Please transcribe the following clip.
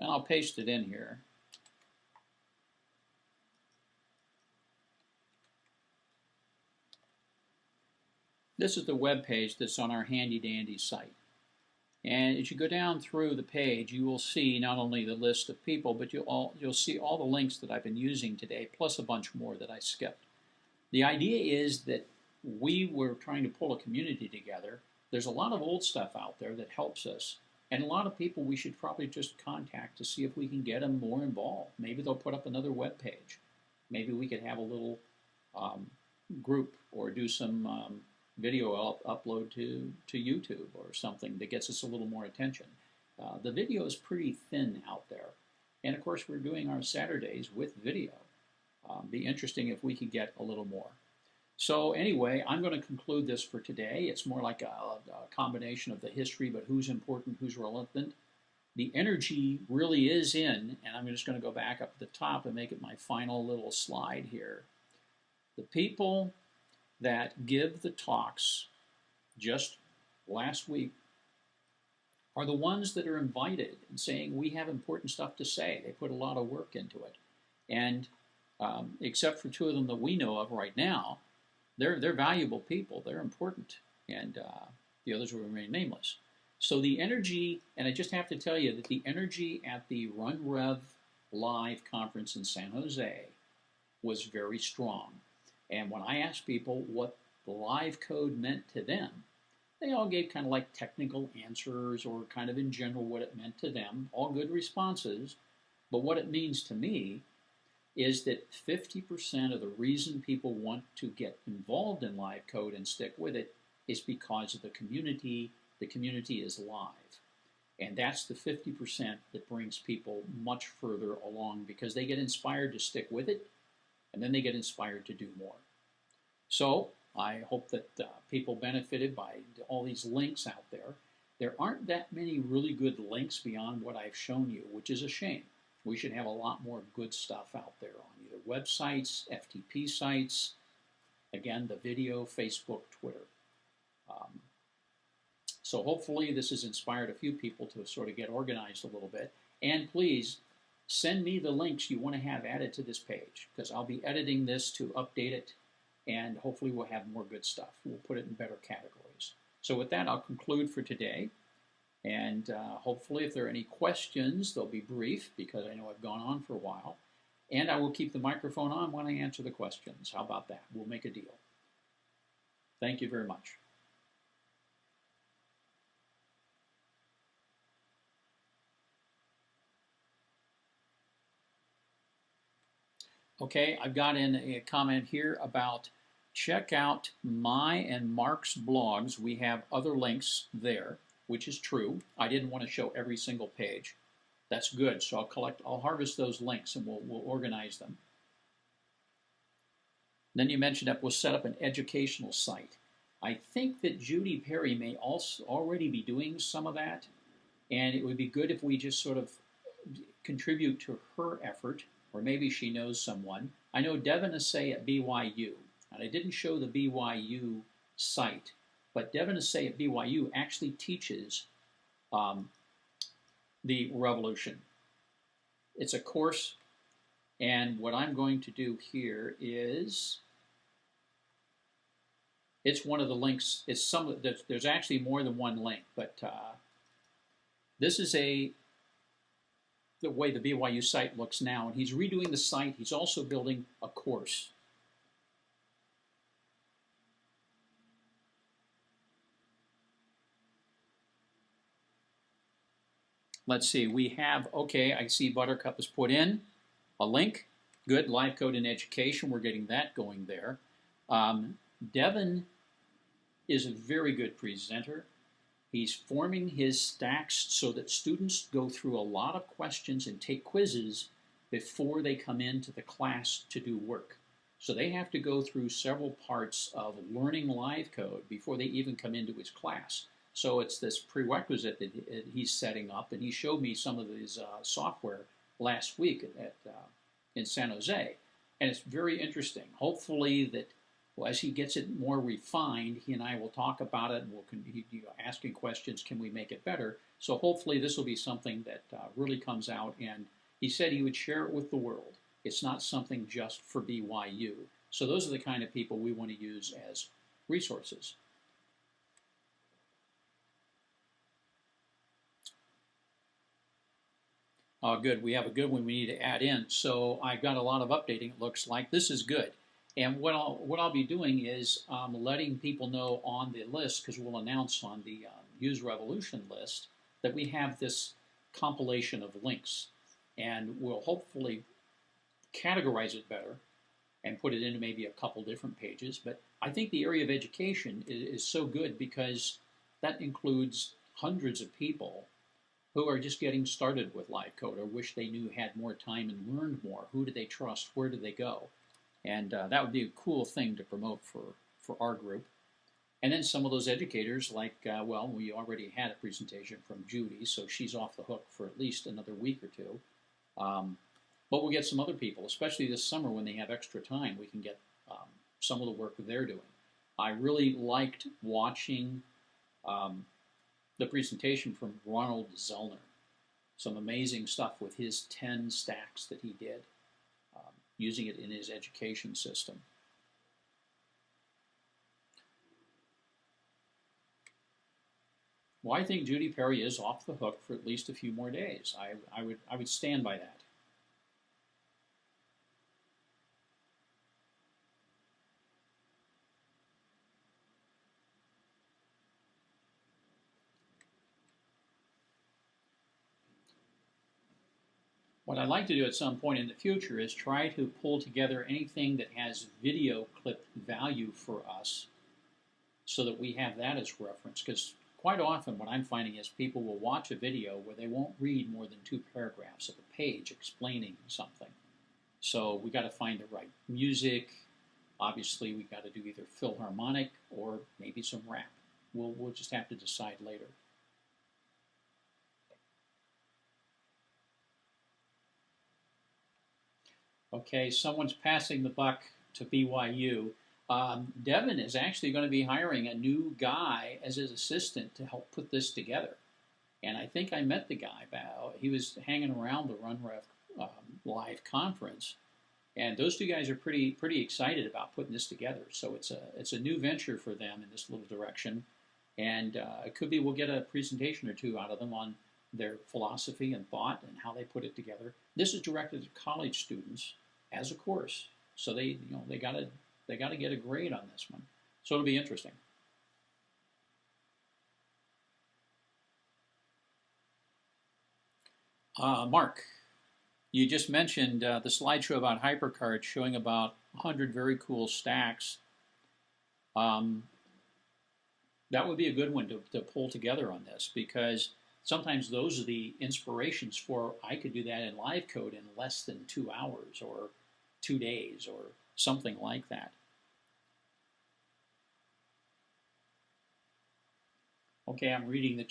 And I'll paste it in here. This is the web page that's on our handy dandy site. And as you go down through the page, you will see not only the list of people, but you'll see all the links that I've been using today, plus a bunch more that I skipped. The idea is that we were trying to pull a community together. There's a lot of old stuff out there that helps us, and a lot of people we should probably just contact to see if we can get them more involved. Maybe they'll put up another web page. Maybe we could have a little group or do some video upload to YouTube or something that gets us a little more attention. The video is pretty thin out there. And of course, we're doing our Saturdays with video. Be interesting if we could get a little more. So anyway, I'm going to conclude this for today. It's more like a combination of the history, but who's important, who's relevant. The energy really is in, and I'm just going to go back up to the top and make it my final little slide here. The people that give the talks just last week are the ones that are invited and saying we have important stuff to say. They put a lot of work into it. And except for two of them that we know of right now, they're valuable people. They're important. And the others will remain nameless. So the energy, and I just have to tell you that the energy at the Run Rev Live conference in San Jose was very strong. And when I asked people what the Livecode meant to them, they all gave kind of like technical answers or kind of in general what it meant to them, all good responses. But what it means to me is that 50% of the reason people want to get involved in Livecode and stick with it is because of the community. The community is live. And that's the 50% that brings people much further along because they get inspired to stick with it, and then they get inspired to do more. So I hope that people benefited by all these links out there. There aren't that many really good links beyond what I've shown you, which is a shame. We should have a lot more good stuff out there on either websites, FTP sites, again, the video, Facebook, Twitter. So hopefully this has inspired a few people to sort of get organized a little bit. And please send me the links you want to have added to this page because I'll be editing this to update it, and hopefully we'll have more good stuff. We'll put it in better categories. So with that, I'll conclude for today. And hopefully if there are any questions, they'll be brief because I know I've gone on for a while. And I will keep the microphone on when I answer the questions. How about that? We'll make a deal. Thank you very much. Okay, I've got in a comment here about check out my and Mark's blogs. We have other links there, which is true. I didn't want to show every single page. That's good. So I'll harvest those links and we'll organize them. Then you mentioned that we'll set up an educational site. I think that Judy Perry may also already be doing some of that, and it would be good if we just sort of contribute to her effort. Or maybe she knows someone. I know Devin Assay at BYU, and I didn't show the BYU site, but Devin Assay at BYU actually teaches the revolution. It's a course, and what I'm going to do here is, it's one of the links. It's there's actually more than one link, but this is the way the BYU site looks now, and he's redoing the site. He's also building a course. Let's see, we have, okay, I see Buttercup has put in a link. Good, Livecode in Education, we're getting that going there. Devin is a very good presenter. He's forming his stacks so that students go through a lot of questions and take quizzes before they come into the class to do work. So they have to go through several parts of learning Livecode before they even come into his class. So it's this prerequisite that he's setting up, and he showed me some of his software last week in San Jose, and it's very interesting. Hopefully that Well, as he gets it more refined, he and I will talk about it, and we'll continue asking questions, can we make it better? So hopefully this will be something that really comes out, and he said he would share it with the world. It's not something just for BYU. So those are the kind of people we want to use as resources. Oh, good. We have a good one we need to add in. So I've got a lot of updating, it looks like. This is good. And what I'll be doing is letting people know on the list, because we'll announce on the Use Revolution list that we have this compilation of links. And we'll hopefully categorize it better and put it into maybe a couple different pages. But I think the area of education is so good because that includes hundreds of people who are just getting started with Livecode or wish they knew, had more time and learned more. Who do they trust? Where do they go? And that would be a cool thing to promote for our group. And then some of those educators, like, well, we already had a presentation from Judy, so she's off the hook for at least another week or two. But we'll get some other people, especially this summer when they have extra time, we can get some of the work that they're doing. I really liked watching the presentation from Ronald Zellner. Some amazing stuff with his 10 stacks that he did, using it in his education system. Well, I think Judy Perry is off the hook for at least a few more days. I would stand by that. What I'd like to do at some point in the future is try to pull together anything that has video clip value for us so that we have that as reference. Because quite often what I'm finding is people will watch a video where they won't read more than 2 paragraphs of a page explaining something. So we got to find the right music. Obviously, we got to do either Philharmonic or maybe some rap. We'll just have to decide later. Okay, someone's passing the buck to BYU. Devin is actually going to be hiring a new guy as his assistant to help put this together. And I think I met the guy. He was hanging around the RunRev live conference. And those two guys are pretty excited about putting this together. So it's a new venture for them in this little direction. And it could be we'll get a presentation or two out of them on their philosophy and thought and how they put it together. This is directed to college students as a course, so they gotta get a grade on this one. So it'll be interesting. Mark, you just mentioned the slideshow about HyperCard showing about 100 very cool stacks. That would be a good one to pull together on this, because sometimes those are the inspirations for, I could do that in Livecode in less than 2 hours or 2 days or something like that. Okay, I'm reading the